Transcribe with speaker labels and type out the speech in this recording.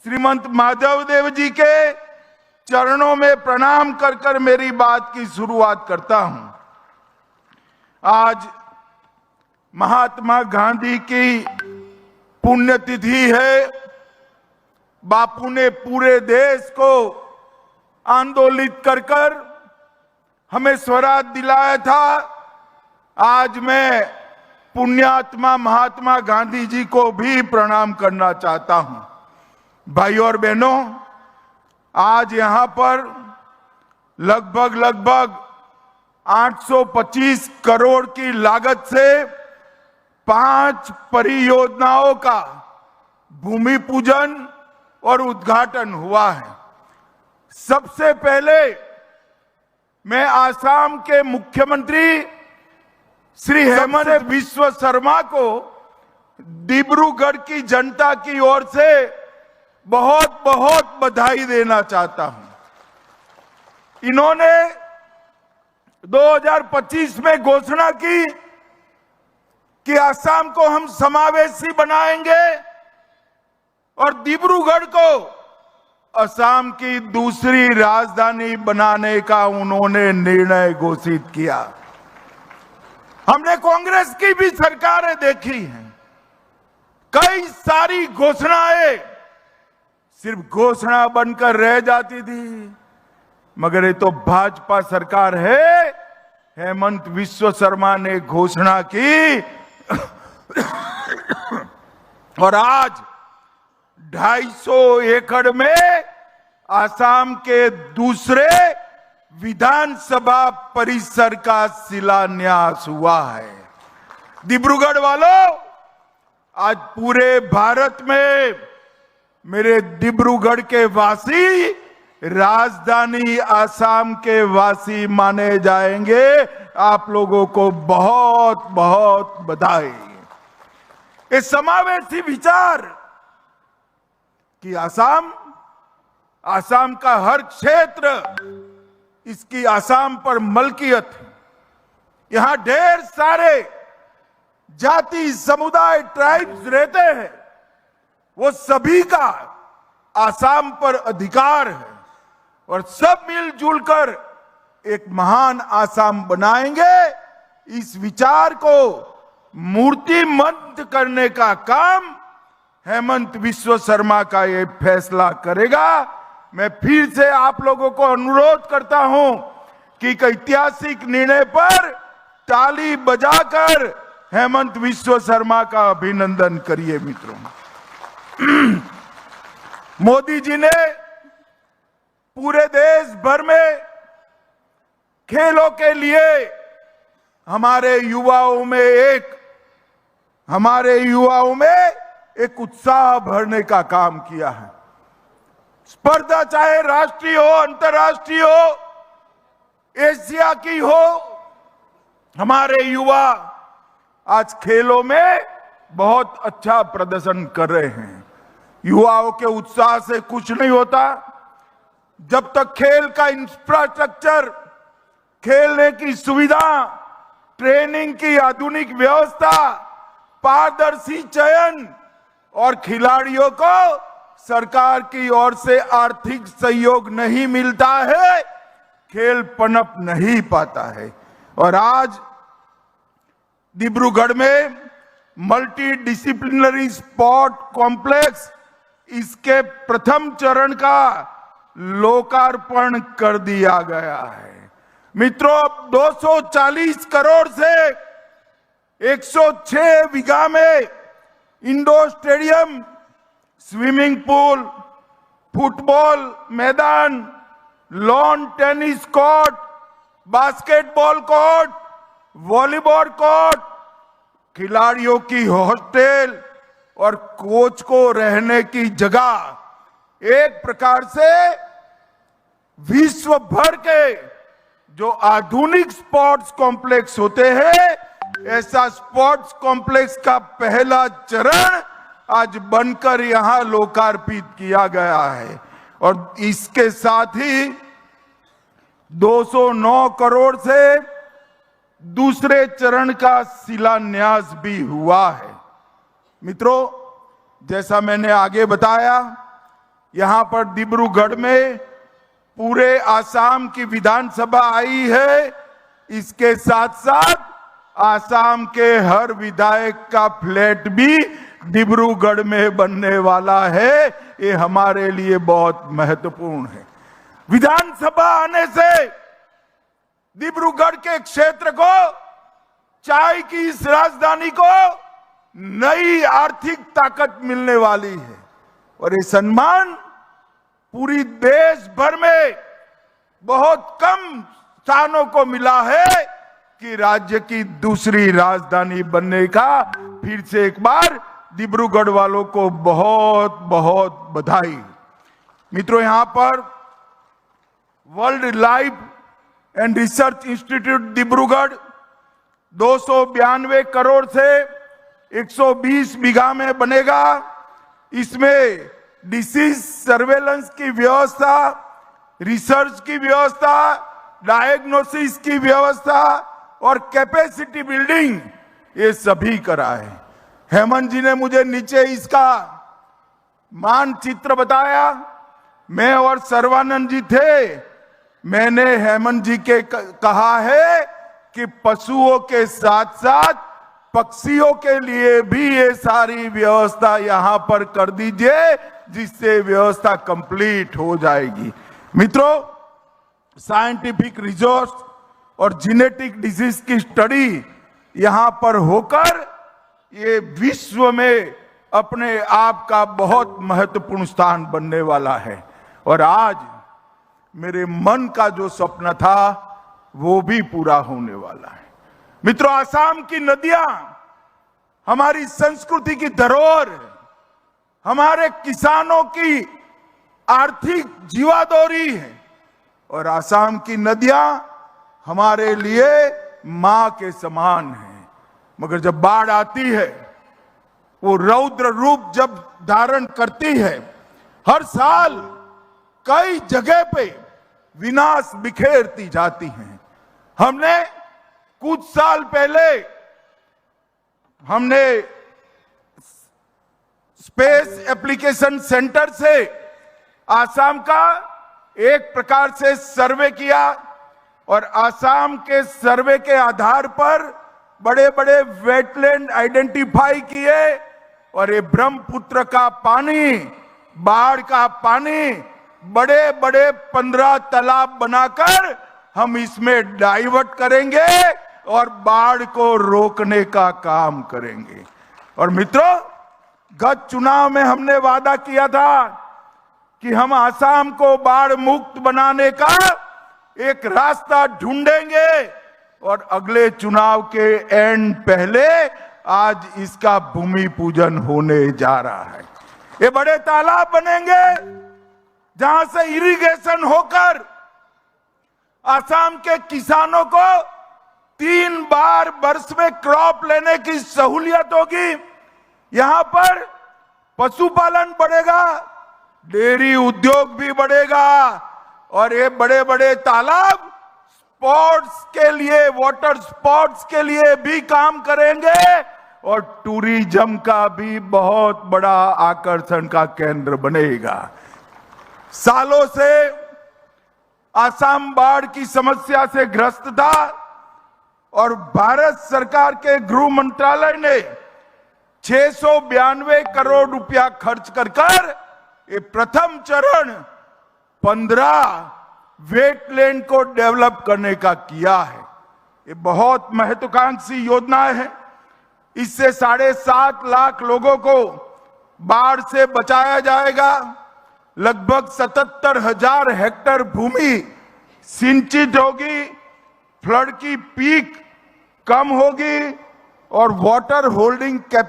Speaker 1: श्रीमंत माधव देव जी के चरणों में प्रणाम कर कर मेरी बात की शुरुआत करता हूं। आज महात्मा गांधी की पुण्यतिथि है। बापू ने पूरे देश को आंदोलित कर कर हमें स्वराज दिलाया था। आज मैं पुण्यात्मा महात्मा गांधी जी को भी प्रणाम करना चाहता हूं। भाइयों और बहनों, आज यहां पर लगभग 825 करोड़ की लागत से 5 परियोजनाओं का भूमि पूजन और उद्घाटन हुआ है। सबसे पहले मैं आसाम के मुख्यमंत्री श्री हेमंत बिस्वा शर्मा को डिब्रूगढ़ की जनता की ओर से बहुत बहुत बधाई देना चाहता हूं। इन्होंने 2025 में घोषणा की कि असम को हम समावेशी बनाएंगे और डिब्रूगढ़ को असम की दूसरी राजधानी बनाने का उन्होंने निर्णय घोषित किया। हमने कांग्रेस की भी सरकारें देखी हैं, कई सारी घोषणाएं सिर्फ घोषणा बनकर रह जाती थी, मगर ये तो भाजपा सरकार है। हेमंत बिस्वा शर्मा ने घोषणा की और आज 250 एकड़ में असम के दूसरे विधानसभा परिसर का शिलान्यास हुआ है। डिब्रूगढ़ वालों, आज पूरे भारत में मेरे डिब्रूगढ़ के वासी राजधानी असम के वासी माने जाएंगे। आप लोगों को बहुत बहुत बधाई। ये समावेशी विचार कि असम का हर क्षेत्र इसकी असम पर मलकियत है। यहां ढेर सारे जाति समुदाय ट्राइब्स रहते हैं, वो सभी का असम पर अधिकार है और सब मिलजुल कर एक महान असम बनाएंगे। इस विचार को मूर्तिमंत करने का काम हेमंत बिस्वा शर्मा का ये फैसला करेगा। मैं फिर से आप लोगों को अनुरोध करता हूं कि एक ऐतिहासिक निर्णय पर ताली बजाकर हेमंत बिस्वा शर्मा का अभिनंदन करिए। मित्रों, मोदी जी ने पूरे देश भर में खेलों के लिए हमारे युवाओं में एक उत्साह भरने का काम किया है। स्पर्धा चाहे राष्ट्रीय हो, अंतर्राष्ट्रीय हो, एशिया की हो, हमारे युवा आज खेलों में बहुत अच्छा प्रदर्शन कर रहे हैं। युवाओं के उत्साह से कुछ नहीं होता जब तक खेल का इंफ्रास्ट्रक्चर, खेलने की सुविधा, ट्रेनिंग की आधुनिक व्यवस्था, पारदर्शी चयन और खिलाड़ियों को सरकार की ओर से आर्थिक सहयोग नहीं मिलता है, खेल पनप नहीं पाता है। और आज डिब्रूगढ़ में मल्टी डिसिप्लिनरी स्पोर्ट कॉम्प्लेक्स, इसके प्रथम चरण का लोकार्पण कर दिया गया है। मित्रों, अब 240 करोड़ से 106 बीघा में indoor stadium, swimming pool, football मैदान, lawn tennis court, basketball court, volleyball court, खिलाड़ियों की हॉस्टल और कोच को रहने की जगह, एक प्रकार से विश्व भर के जो आधुनिक स्पोर्ट्स कॉम्प्लेक्स होते हैं, ऐसा स्पोर्ट्स कॉम्प्लेक्स का पहला चरण आज बनकर यहां लोकार्पित किया गया है। और इसके साथ ही 209 करोड़ से दूसरे चरण का शिलान्यास भी हुआ है। मित्रों, जैसा मैंने आगे बताया, यहां पर डिब्रूगढ़ में पूरे आसाम की विधानसभा आई है। इसके साथ साथ आसाम के हर विधायक का फ्लैट भी डिब्रूगढ़ में बनने वाला है। ये हमारे लिए बहुत महत्वपूर्ण है। विधानसभा आने से डिब्रूगढ़ के क्षेत्र को, चाय की इस राजधानी को नई आर्थिक ताकत मिलने वाली है और ये सम्मान पूरी देश भर में बहुत कम स्थानों को मिला है कि राज्य की दूसरी राजधानी बनने का। फिर से एक बार डिब्रूगढ़ वालों को बहुत बहुत बधाई। मित्रों, यहां पर world life and research institute Dibrugarh 292 crore से 120 बीघा में बनेगा। इसमें डिसीज सर्वेलेंस की व्यवस्था, रिसर्च की व्यवस्था, डायग्नोसिस की व्यवस्था और कैपेसिटी बिल्डिंग, ये सभी कराए। हेमंत जी ने मुझे नीचे इसका मानचित्र बताया। मैं और सर्वानंद जी थे। मैंने हेमंत जी के कहा है कि पशुओं के साथ साथ पक्षियों के लिए भी ये सारी व्यवस्था यहां पर कर दीजिए, जिससे व्यवस्था कंप्लीट हो जाएगी। मित्रों, साइंटिफिक रिसोर्स और जेनेटिक डिजीज की स्टडी यहां पर होकर ये विश्व में अपने आप का बहुत महत्वपूर्ण स्थान बनने वाला है। और आज मेरे मन का जो सपना था वो भी पूरा होने वाला है। मित्रों, आसाम की नदियां हमारी संस्कृति की धरोहर है, हमारे किसानों की आर्थिक जीवादोरी है और आसाम की नदियां हमारे लिए मां के समान है। मगर जब बाढ़ आती है, वो रौद्र रूप जब धारण करती है, हर साल कई जगह पे विनाश बिखेरती जाती हैं। हमने कुछ साल पहले स्पेस एप्लीकेशन सेंटर से आसाम का एक प्रकार से सर्वे किया और आसाम के सर्वे के आधार पर बड़े बड़े वेटलैंड आइडेंटिफाई किए और ये ब्रह्मपुत्र का पानी, बाढ़ का पानी, बड़े बड़े 15 तालाब बनाकर हम इसमें डाइवर्ट करेंगे और बाढ़ को रोकने का काम करेंगे। और मित्रों, गत चुनाव में हमने वादा किया था कि हम आसाम को बाढ़ मुक्त बनाने का एक रास्ता ढूंढेंगे और अगले चुनाव के एंड पहले आज इसका भूमि पूजन होने जा रहा है। ये बड़े तालाब बनेंगे जहां से इरिगेशन होकर आसाम के किसानों को 3 बार वर्ष में क्रॉप लेने की सहूलियत होगी। यहां पर पशुपालन बढ़ेगा, डेयरी उद्योग भी बढ़ेगा और ये बड़े बड़े तालाब स्पोर्ट्स के लिए, वाटर स्पोर्ट्स के लिए भी काम करेंगे और टूरिज्म का भी बहुत बड़ा आकर्षण का केंद्र बनेगा। सालों से आसाम बाढ़ की समस्या से ग्रस्त था और भारत सरकार के गृह मंत्रालय ने 692 करोड़ रुपया खर्च कर ये प्रथम चरण 15 वेटलैंड को डेवलप करने का किया है। ये बहुत महत्वाकांक्षी योजना है। इससे 7.5 लाख लोगों को बाढ़ से बचाया जाएगा। लगभग 77,000 हेक्टेयर भूमि सिंचित होगी, फ्लड की पीक कम होगी और वाटर होल्डिंग कैपेसिटी